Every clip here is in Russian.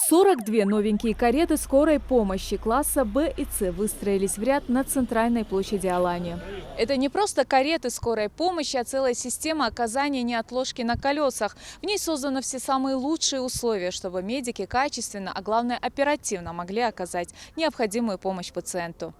42 новенькие кареты скорой помощи класса Б и С выстроились в ряд на центральной площади Алании. Это не просто кареты скорой помощи, а целая система оказания неотложки на колесах. В ней созданы все самые лучшие условия, чтобы медики качественно, а главное оперативно могли оказать необходимую помощь пациенту.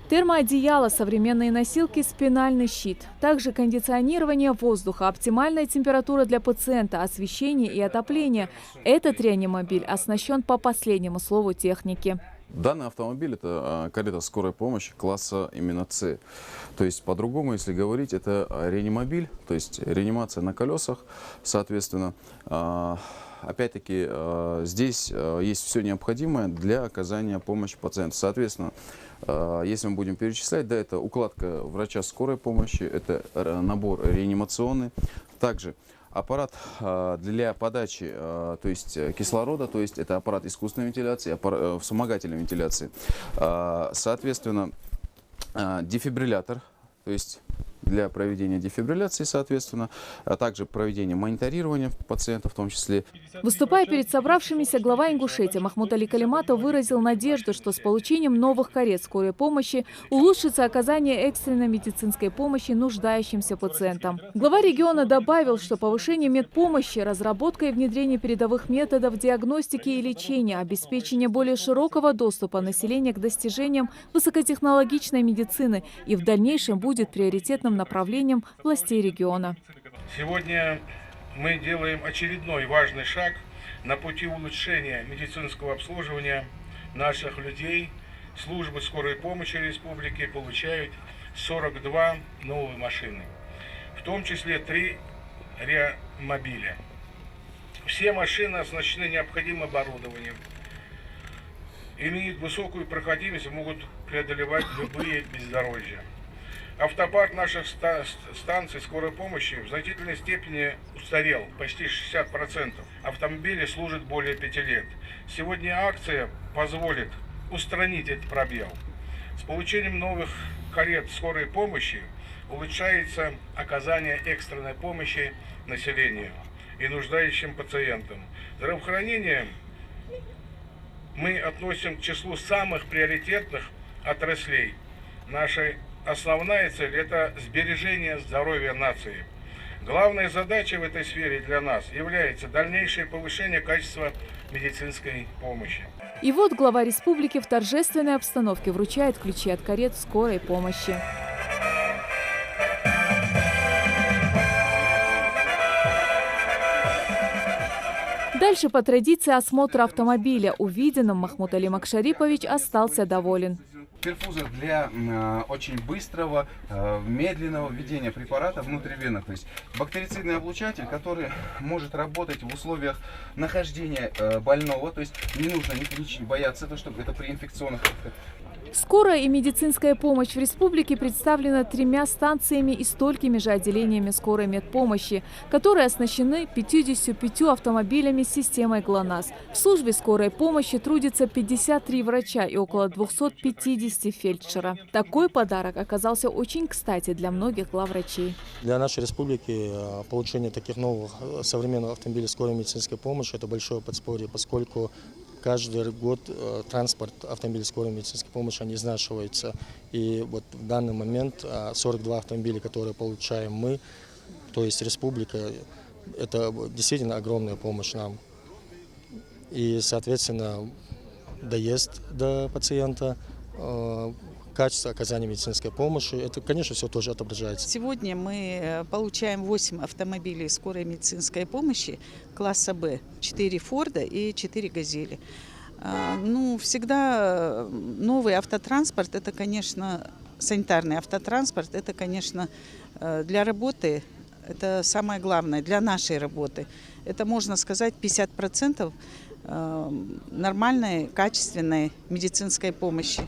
Термоодеяло, современные носилки, спинальный щит. Также кондиционирование воздуха, оптимальная температура для пациента, освещение и отопление. Этот реанимобиль оснащен по последнему слову техники. Данный автомобиль – это карета скорой помощи класса именно С. То есть, по-другому, если говорить, это реанимобиль, то есть реанимация на колесах, соответственно. Опять-таки, здесь есть все необходимое для оказания помощи пациенту. Соответственно, если мы будем перечислять, да, это укладка врача скорой помощи, это набор реанимационный. Также аппарат для подачи, то есть кислорода, то есть это аппарат искусственной вентиляции, вспомогательной вентиляции. Соответственно, дефибриллятор, то есть для проведения дефибрилляции, соответственно, а также проведения мониторирования пациента в том числе. Выступая перед собравшимися, глава Ингушетии Махмуд Али Калиматов выразил надежду, что с получением новых карет скорой помощи улучшится оказание экстренной медицинской помощи нуждающимся пациентам. Глава региона добавил, что повышение медпомощи, разработка и внедрение передовых методов диагностики и лечения, обеспечение более широкого доступа населения к достижениям высокотехнологичной медицины и в дальнейшем будет приоритетным направлением властей региона. Сегодня мы делаем очередной важный шаг на пути улучшения медицинского обслуживания наших людей. Службы скорой помощи республики получают 42 новые машины, в том числе 3 реамобиля. Все машины оснащены необходимым оборудованием, имеют высокую проходимость и могут преодолевать любые бездорожья. Автопарк наших станций скорой помощи в значительной степени устарел, почти 60%. Автомобили служат более 5 лет. Сегодня акция позволит устранить этот пробел. С получением новых карет скорой помощи улучшается оказание экстренной помощи населению и нуждающим пациентам. Здравоохранение мы относим к числу самых приоритетных отраслей нашей. Основная цель – это сбережение здоровья нации. Главной задачей в этой сфере для нас является дальнейшее повышение качества медицинской помощи. И вот глава республики в торжественной обстановке вручает ключи от карет скорой помощи. Дальше по традиции осмотр автомобиля. Увиденным Махмуд Али Макшарипович остался доволен. Перфузор для очень быстрого, медленного введения препарата внутривенно. То есть бактерицидный облучатель, который может работать в условиях нахождения больного. То есть не нужно ничего бояться, чтобы это при инфекционных. Скорая и медицинская помощь в республике представлена 3 станциями и столькими же отделениями скорой медпомощи, которые оснащены 55 автомобилями с системой ГЛОНАСС. В службе скорой помощи трудится 53 врача и около 250 фельдшера. Такой подарок оказался очень кстати для многих главврачей. Для нашей республики получение таких новых современных автомобилей скорой медицинской помощи – это большое подспорье, поскольку каждый год транспорт автомобилей скорой медицинской помощи они изнашиваются. И вот в данный момент 42 автомобиля, которые получаем мы, то есть республика, это действительно огромная помощь нам. И, соответственно, доезд до пациента, качество оказания медицинской помощи, это, конечно, все тоже отображается. Сегодня мы получаем 8 автомобилей скорой медицинской помощи класса Б, 4 Форда и 4 Газели. Ну, всегда новый автотранспорт, это, конечно, санитарный автотранспорт, это, конечно, для работы, это самое главное, для нашей работы. Это, можно сказать, 50% нормальной, качественной медицинской помощи.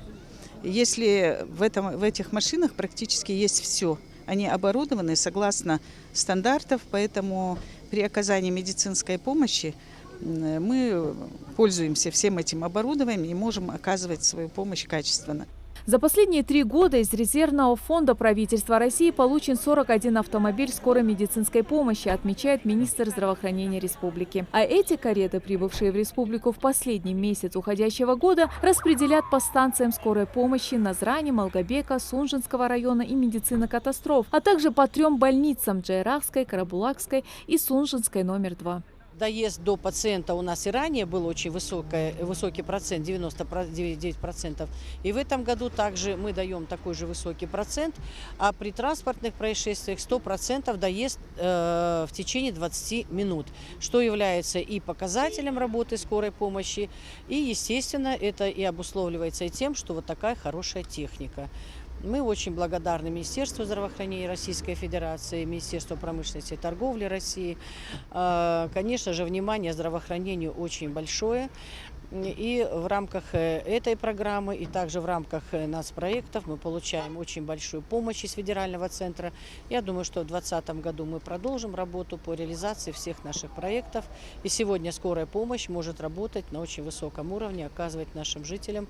Если в этих машинах практически есть все, они оборудованы согласно стандартов, поэтому при оказании медицинской помощи мы пользуемся всем этим оборудованием и можем оказывать свою помощь качественно. За последние 3 года из резервного фонда правительства России получен 41 автомобиль скорой медицинской помощи, отмечает министр здравоохранения республики. А эти кареты, прибывшие в республику в последний месяц уходящего года, распределят по станциям скорой помощи Назрани, Малгобека, Сунжинского района и медицины катастроф, а также по 3 больницам – Джайрахской, Карабулакской и Сунжинской номер 2. Доезд до пациента у нас и ранее был очень высокий процент, 99%. И в этом году также мы даем такой же высокий процент, а при транспортных происшествиях 100% доезд в течение 20 минут, что является и показателем работы скорой помощи, и, естественно, это и обусловливается и тем, что вот такая хорошая техника. Мы очень благодарны Министерству здравоохранения Российской Федерации, Министерству промышленности и торговли России. Конечно же, внимание здравоохранению очень большое. И в рамках этой программы, и также в рамках нацпроектов мы получаем очень большую помощь из федерального центра. Я думаю, что в 2020 году мы продолжим работу по реализации всех наших проектов. И сегодня скорая помощь может работать на очень высоком уровне, оказывать нашим жителям,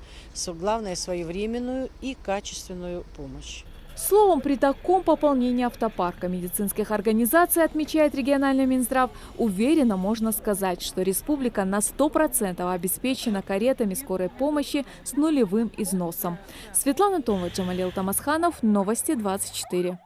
главное, своевременную и качественную помощь. Словом, при таком пополнении автопарка медицинских организаций, отмечает региональный Минздрав, уверенно можно сказать, что республика на 100% обеспечена каретами скорой помощи с нулевым износом. Светлана Томова, Джамалил Тамасханов, Новости 24.